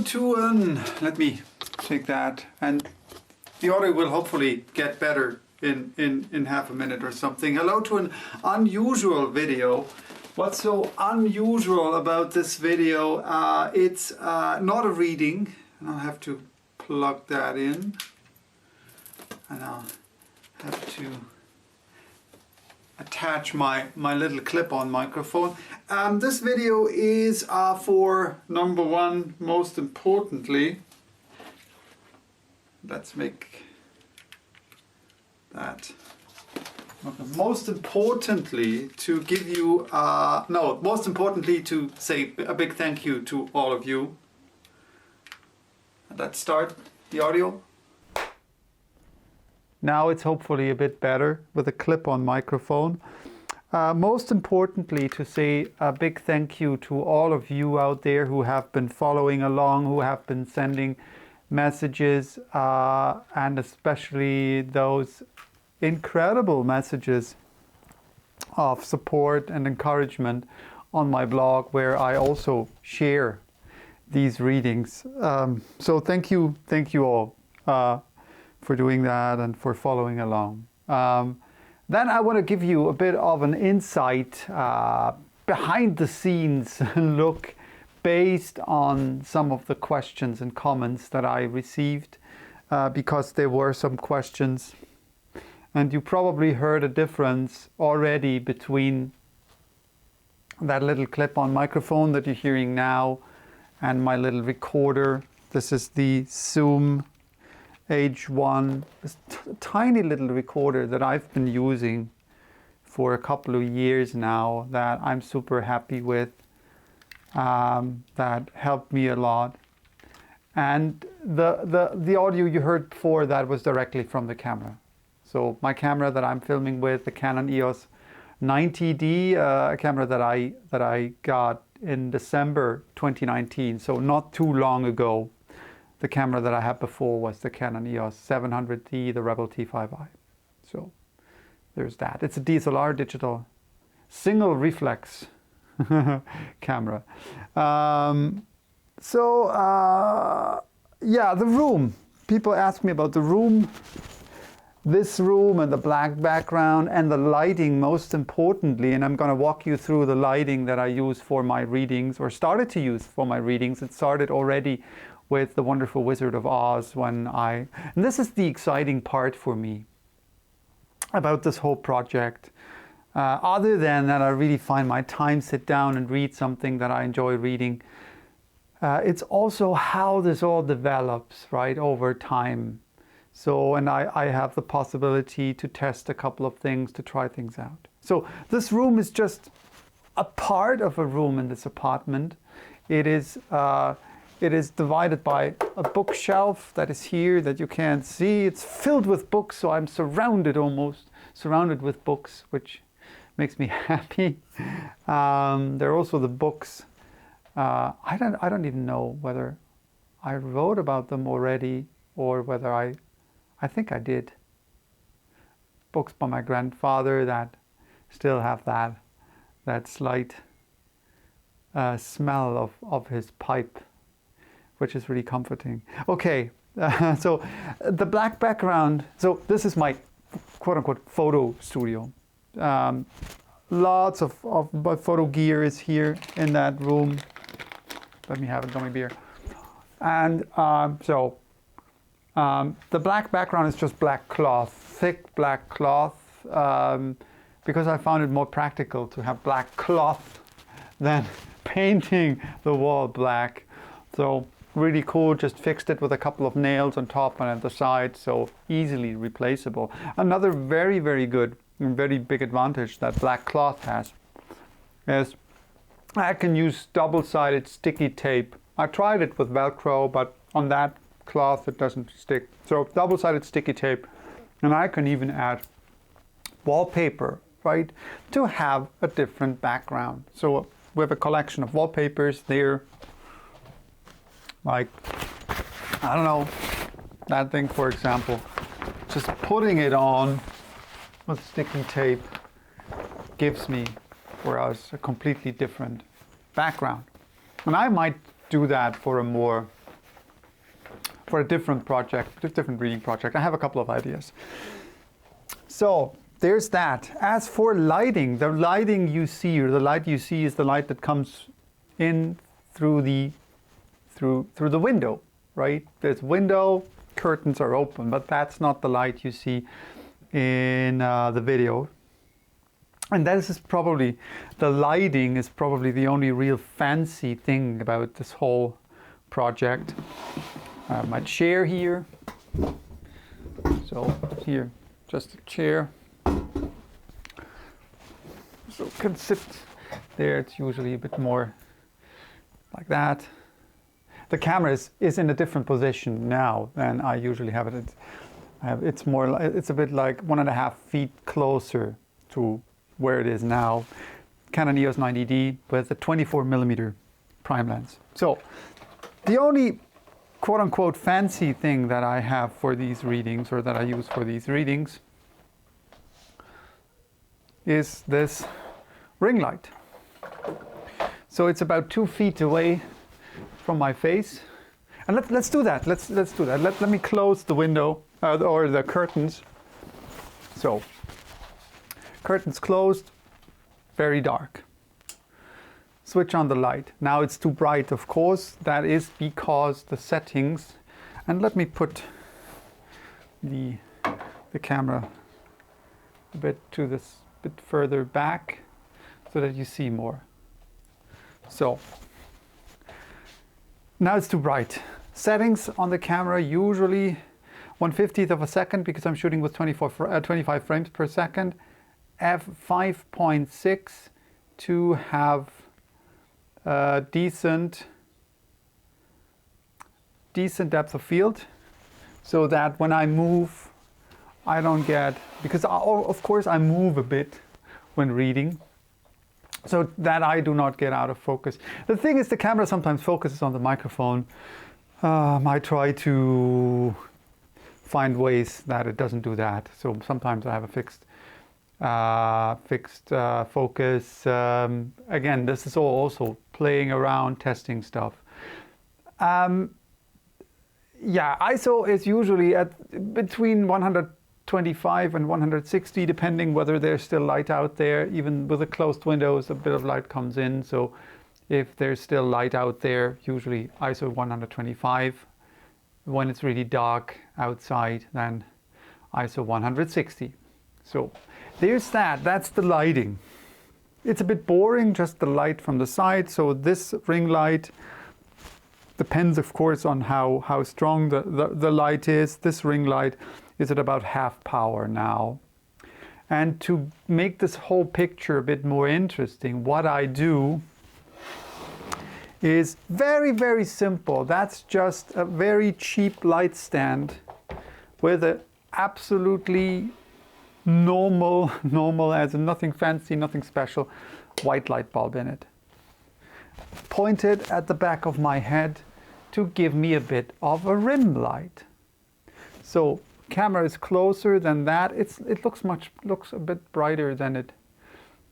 to let me take that, and the audio will hopefully get better in half a minute or something. Hello to an unusual video. What's so unusual about this video? It's not a reading. I'll have to plug that in, and I'll have to attach my little clip-on microphone. This video is for number one, most importantly, let's make that. Most importantly, to give you, most importantly to say a big thank you to all of you. Let's start the audio. Now it's hopefully a bit better with a clip-on microphone. Most importantly, to say a big thank you to all of you out there who have been following along, who have been sending messages, and especially those incredible messages of support and encouragement on my blog, where I also share these readings. So thank you all for doing that and for following along. Then I want to give you a bit of an insight, behind the scenes look based on some of the questions and comments that I received, because there were some questions, and you probably heard a difference already between that little clip-on microphone that you're hearing now and my little recorder. This is the Zoom H1, this tiny little recorder that I've been using for a couple of years now, that I'm super happy with, that helped me a lot. And the audio you heard before that was directly from the camera. So my camera that I'm filming with, the Canon EOS 90D, a camera that I got in December 2019, so not too long ago. The camera that I had before was the Canon EOS 700D, the Rebel T5i. So there's that. It's a DSLR digital single reflex camera. Yeah, the room. People ask me about the room. This room and the black background and the lighting, most importantly, and I'm going to walk you through the lighting that I use for my readings, or started to use for my readings. It started already with The Wonderful Wizard of Oz and this is the exciting part for me about this whole project. Other than that, I really find my time sit down and read something that I enjoy reading. It's also how this all develops, right, over time. So, and I have the possibility to test a couple of things, to try things out. So this room is just a part of a room in this apartment. It is divided by a bookshelf that is here that you can't see. It's filled with books, so I'm almost surrounded with books, which makes me happy. There are also the books. I don't even know whether I wrote about them already or whether I think I did. Books by my grandfather that still have that slight smell of his pipe, which is really comforting. Okay, so the black background. So this is my quote-unquote photo studio. Lots of my photo gear is here in that room. Let me have a gummy beer. And the black background is just black cloth, thick black cloth, because I found it more practical to have black cloth than painting the wall black. So really cool, just fixed it with a couple of nails on top and at the side, so easily replaceable. Another very, very good and very big advantage that black cloth has is I can use double-sided sticky tape. I tried it with Velcro, but on that cloth it doesn't stick. So double-sided sticky tape, and I can even add wallpaper, right, to have a different background. So we have a collection of wallpapers there, like, I don't know, that thing for example. Just putting it on with sticky tape gives me, for us, a completely different background. And I might do that for a more for a different project, a different reading project. I have a couple of ideas. So there's that. As for lighting, the lighting you see, or the light you see, is the light that comes in through the window, right? There's window, curtains are open, but that's not the light you see in the video. And this is probably, the lighting is probably the only real fancy thing about this whole project. I have my chair here. So here, just a chair. So it can sit there. It's usually a bit more like that. The camera is in a different position now than I usually have it. It's a bit like 1.5 feet closer to where it is now. Canon EOS 90D with a 24mm prime lens. So the only quote-unquote fancy thing that I have for these readings, or that I use for these readings, is this ring light. So it's about 2 feet away from my face. And let's do that. Let's do that. Let me close the window or the curtains. So curtains closed, very dark. Switch on the light. Now it's too bright, of course. That is because the settings, and let me put the camera a bit further back so that you see more. So now it's too bright. Settings on the camera usually 1/50th of a second, because I'm shooting with 25 frames per second. f5.6 to have decent depth of field, so that when I move, I don't get, because of course I move a bit when reading, so that I do not get out of focus. The thing is, the camera sometimes focuses on the microphone. I try to find ways that it doesn't do that. So sometimes I have a fixed focus. Again, this is all also playing around, testing stuff. Yeah, ISO is usually at between 125 and 160, depending whether there's still light out there. Even with the closed windows, a bit of light comes in. So if there's still light out there, usually ISO 125. When it's really dark outside, then ISO 160. So there's that. That's the lighting. It's a bit boring, just the light from the side. So this ring light depends, of course, on how strong the light is. This ring light is at about half power now. And to make this whole picture a bit more interesting, what I do is very, very simple. That's just a very cheap light stand with a absolutely normal as in nothing fancy, nothing special, white light bulb in it. Pointed at the back of my head to give me a bit of a rim light. So camera is closer than that. It looks a bit brighter than it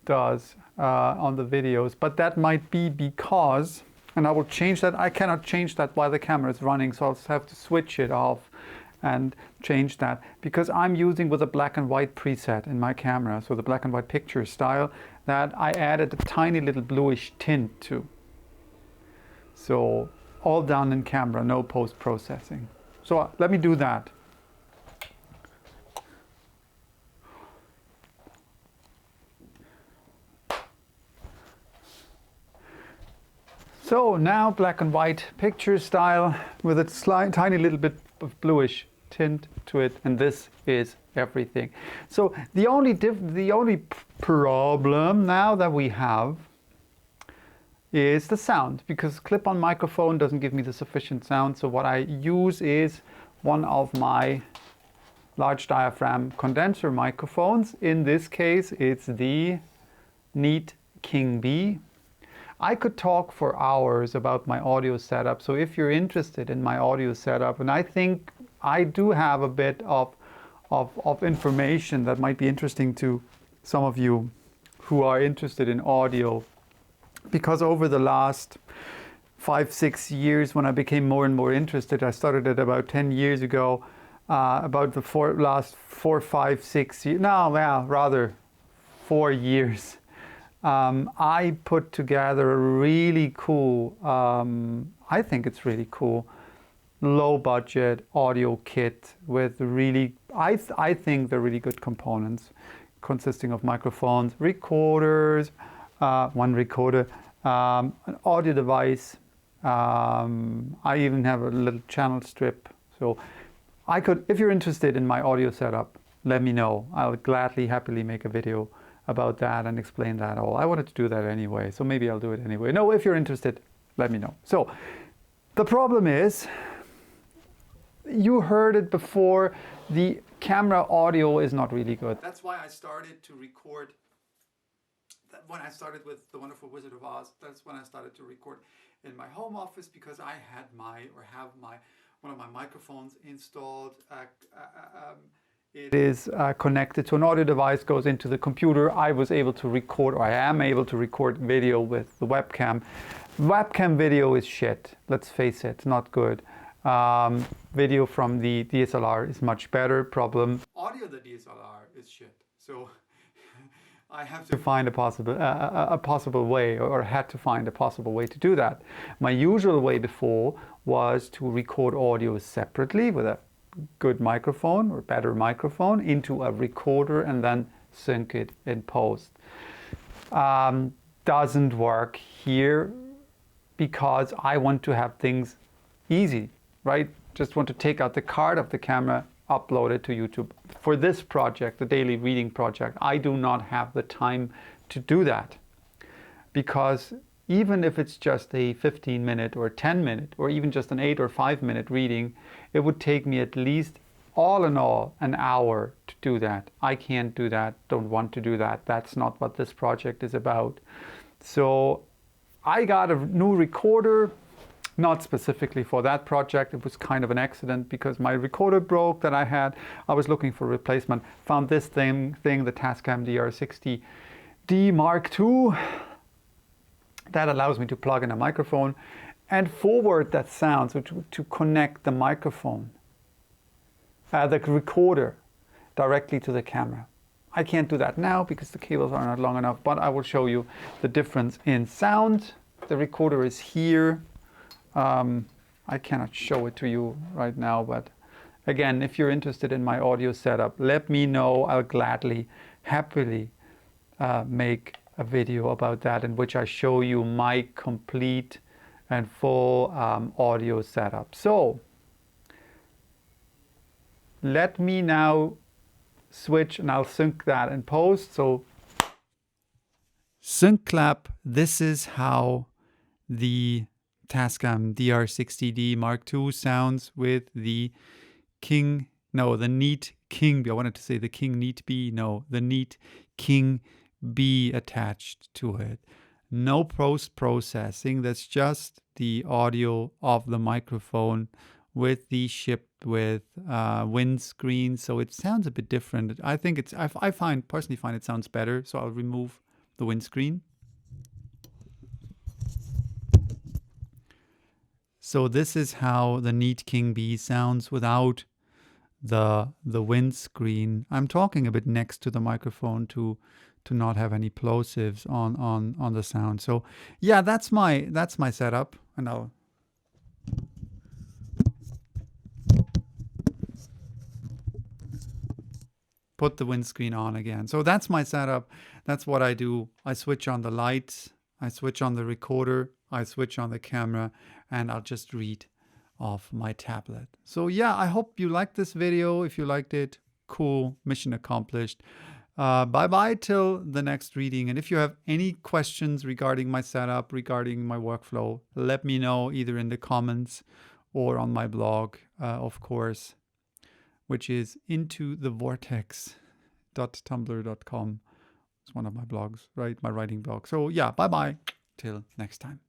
does on the videos, but that might be because, and I will change that. I cannot change that while the camera is running, so I'll have to switch it off and change that, because I'm using with a black and white preset in my camera, so the black and white picture style that I added a tiny little bluish tint to. So all done in camera, no post-processing. So let me do that. So now black and white picture style with a tiny little bit of bluish tint to it, and this is everything. So the only problem now that we have is the sound, because clip-on microphone doesn't give me the sufficient sound. So what I use is one of my large diaphragm condenser microphones. In this case, it's the Neat King Bee. I could talk for hours about my audio setup, so if you're interested in my audio setup, and I think I do have a bit of information that might be interesting to some of you who are interested in audio, because over the last 5-6 years when I became more and more interested. I started it about 10 years ago, about the last 4, 5, 6 years, no, well, rather 4 years. I put together a really cool, I think it's really cool, low budget audio kit with really, I think they're really good components, consisting of microphones, recorders, one recorder, an audio device. I even have a little channel strip. So I could, if you're interested in my audio setup, let me know. I'll gladly, happily make a video about that and explain that all. I wanted to do that anyway, so maybe I'll do it anyway. No, if you're interested, let me know. So the problem is, you heard it before, the camera audio is not really good. That's why I started to record. When I started with The Wonderful Wizard of Oz, that's when I started to record in my home office, because I had one of my microphones installed. It is connected to an audio device, goes into the computer. I was able to record, or I am able to record video with the webcam. Webcam video is shit, let's face it, not good. Video from the DSLR is much better. Problem, audio the DSLR is shit. So I have to find a possible way, or had to find a possible way to do that. My usual way before was to record audio separately with a good microphone or better microphone into a recorder and then sync it in post. Doesn't work here because I want to have things easy, right? Just want to take out the card of the camera, upload it to YouTube. For this project, the daily reading project, I do not have the time to do that, because even if it's just a 15-minute or 10-minute or even just an 8 or 5-minute reading, it would take me at least, all in all, an hour to do that. I can't do that, don't want to do that. That's not what this project is about. So I got a new recorder, not specifically for that project. It was kind of an accident because my recorder broke that I had. I was looking for a replacement, found this thing, the Tascam DR60D Mark II. That allows me to plug in a microphone and forward that sound, so to connect the microphone, the recorder, directly to the camera. I can't do that now because the cables are not long enough, but I will show you the difference in sound. The recorder is here. I cannot show it to you right now, but again, if you're interested in my audio setup, let me know. I'll gladly, happily make a video about that in which I show you my complete and full audio setup. So let me now switch and I'll sync that in post. So sync clap, this is how the Tascam DR60D Mark II sounds with the the Neat King B. I wanted to say the King Neat B. No, the Neat King B attached to it. No post-processing. That's just the audio of the microphone with the shipped with windscreen. So it sounds a bit different. I think it's. I personally find it sounds better. So I'll remove the windscreen. So this is how the Neat King B sounds without the windscreen. I'm talking a bit next to the microphone to not have any plosives on the sound. So yeah, that's my setup, and I'll put the windscreen on again. So that's my setup. That's what I do. I switch on the lights, I switch on the recorder, I switch on the camera, and I'll just read off my tablet. So yeah, I hope you liked this video. If you liked it, cool, mission accomplished. Bye-bye till the next reading. And if you have any questions regarding my setup, regarding my workflow, let me know either in the comments or on my blog, of course, which is intothevortex.tumblr.com. It's one of my blogs, right? My writing blog. So yeah, bye-bye till next time.